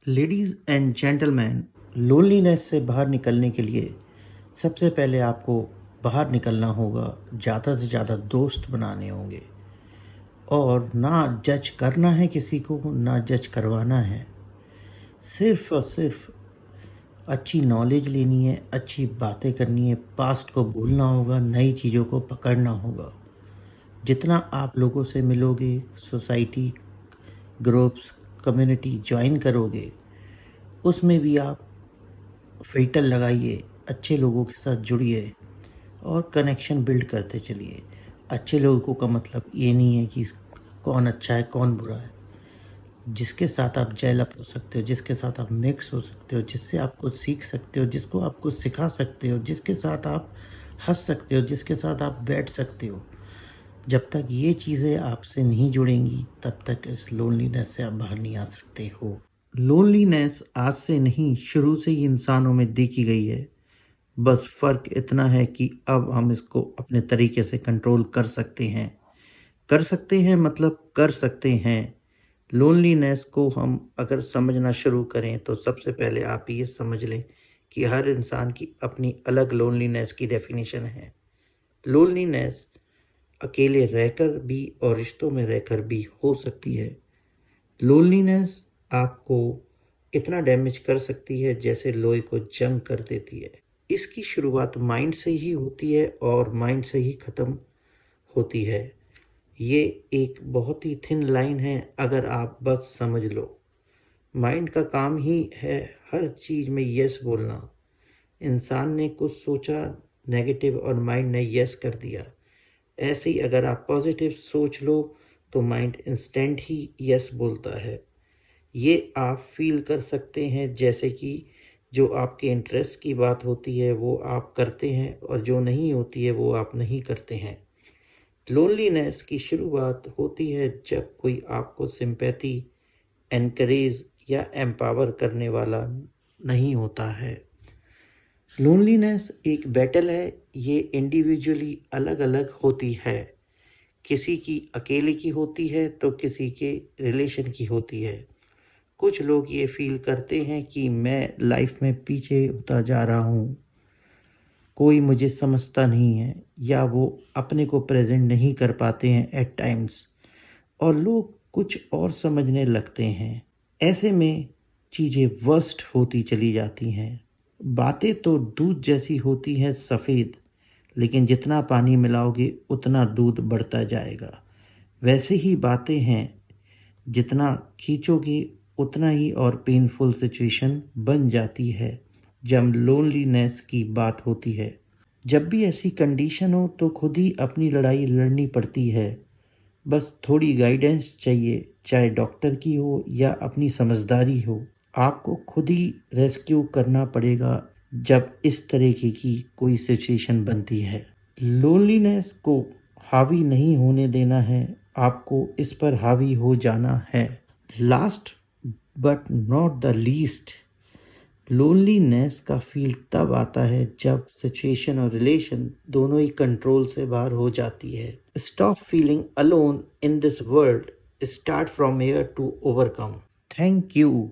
Ladies and gentleman, loneliness से बाहर निकलने के लिए सबसे पहले आपको बाहर निकलना होगा। ज़्यादा से ज़्यादा दोस्त बनाने होंगे और ना जज करना है किसी को, ना जज करवाना है। सिर्फ़ और सिर्फ अच्छी नॉलेज लेनी है, अच्छी बातें करनी है, पास्ट को भूलना होगा, नई चीज़ों को पकड़ना होगा। जितना आप लोगों से मिलोगे, सोसाइटी, ग्रुप्स, कम्युनिटी जॉइन करोगे, उसमें भी आप फ़िल्टर लगाइए, अच्छे लोगों के साथ जुड़िए और कनेक्शन बिल्ड करते चलिए। अच्छे लोगों का मतलब ये नहीं है कि कौन अच्छा है, कौन बुरा है। जिसके साथ आप जेल अप हो सकते हो, जिसके साथ आप मिक्स हो सकते हो, जिससे आप कुछ सीख सकते हो, जिसको आप कुछ सिखा सकते हो, जिसके साथ आप हँस सकते हो, जिसके साथ आप बैठ सकते हो। जब तक ये चीज़ें आपसे नहीं जुड़ेंगी, तब तक इस लोनलीनेस से आप बाहर नहीं आ सकते हो। लोनलीनेस आज से नहीं, शुरू से ही इंसानों में देखी गई है। बस फ़र्क इतना है कि अब हम इसको अपने तरीके से कंट्रोल कर सकते हैं। कर सकते हैं मतलब कर सकते हैं। लोनलीनेस को हम अगर समझना शुरू करें तो सबसे पहले आप ये समझ लें कि हर इंसान की अपनी अलग लोनलीनेस की डेफिनेशन है। लोनलीनेस अकेले रहकर भी और रिश्तों में रहकर भी हो सकती है। लोनलीनेस आपको इतना डैमेज कर सकती है जैसे लोहे को जंग कर देती है। इसकी शुरुआत माइंड से ही होती है और माइंड से ही ख़त्म होती है। ये एक बहुत ही थिन लाइन है, अगर आप बस समझ लो। माइंड का काम ही है हर चीज़ में यस बोलना। इंसान ने कुछ सोचा नेगेटिव और माइंड ने यस कर दिया। ऐसे ही अगर आप पॉजिटिव सोच लो तो माइंड इंस्टेंट ही यस बोलता है। ये आप फील कर सकते हैं, जैसे कि जो आपके इंटरेस्ट की बात होती है वो आप करते हैं और जो नहीं होती है वो आप नहीं करते हैं। लोनलीनेस की शुरुआत होती है जब कोई आपको सिंपैथी, एनकरेज या एम्पावर करने वाला नहीं होता है। लोनलीनेस एक बैटल है, ये इंडिविजुअली अलग अलग होती है। किसी की अकेले की होती है तो किसी के रिलेशन की होती है। कुछ लोग ये फील करते हैं कि मैं लाइफ में पीछे होता जा रहा हूँ, कोई मुझे समझता नहीं है, या वो अपने को प्रेजेंट नहीं कर पाते हैं एट टाइम्स, और लोग कुछ और समझने लगते हैं। ऐसे में चीज़ें वर्स्ट होती चली जाती हैं। बातें तो दूध जैसी होती हैं सफ़ेद, लेकिन जितना पानी मिलाओगे उतना दूध बढ़ता जाएगा। वैसे ही बातें हैं, जितना खींचोगे उतना ही और पेनफुल सिचुएशन बन जाती है जब लोनलीनेस की बात होती है। जब भी ऐसी कंडीशन हो तो खुद ही अपनी लड़ाई लड़नी पड़ती है। बस थोड़ी गाइडेंस चाहिए, चाहे डॉक्टर की हो या अपनी समझदारी हो। आपको खुद ही रेस्क्यू करना पड़ेगा जब इस तरीके की कोई सिचुएशन बनती है। लोनलीनेस को हावी नहीं होने देना है, आपको इस पर हावी हो जाना है। Last but not the least, loneliness का फील तब आता है जब सिचुएशन और रिलेशन दोनों ही कंट्रोल से बाहर हो जाती है। Stop feeling alone in this world, start from here to overcome. Thank you.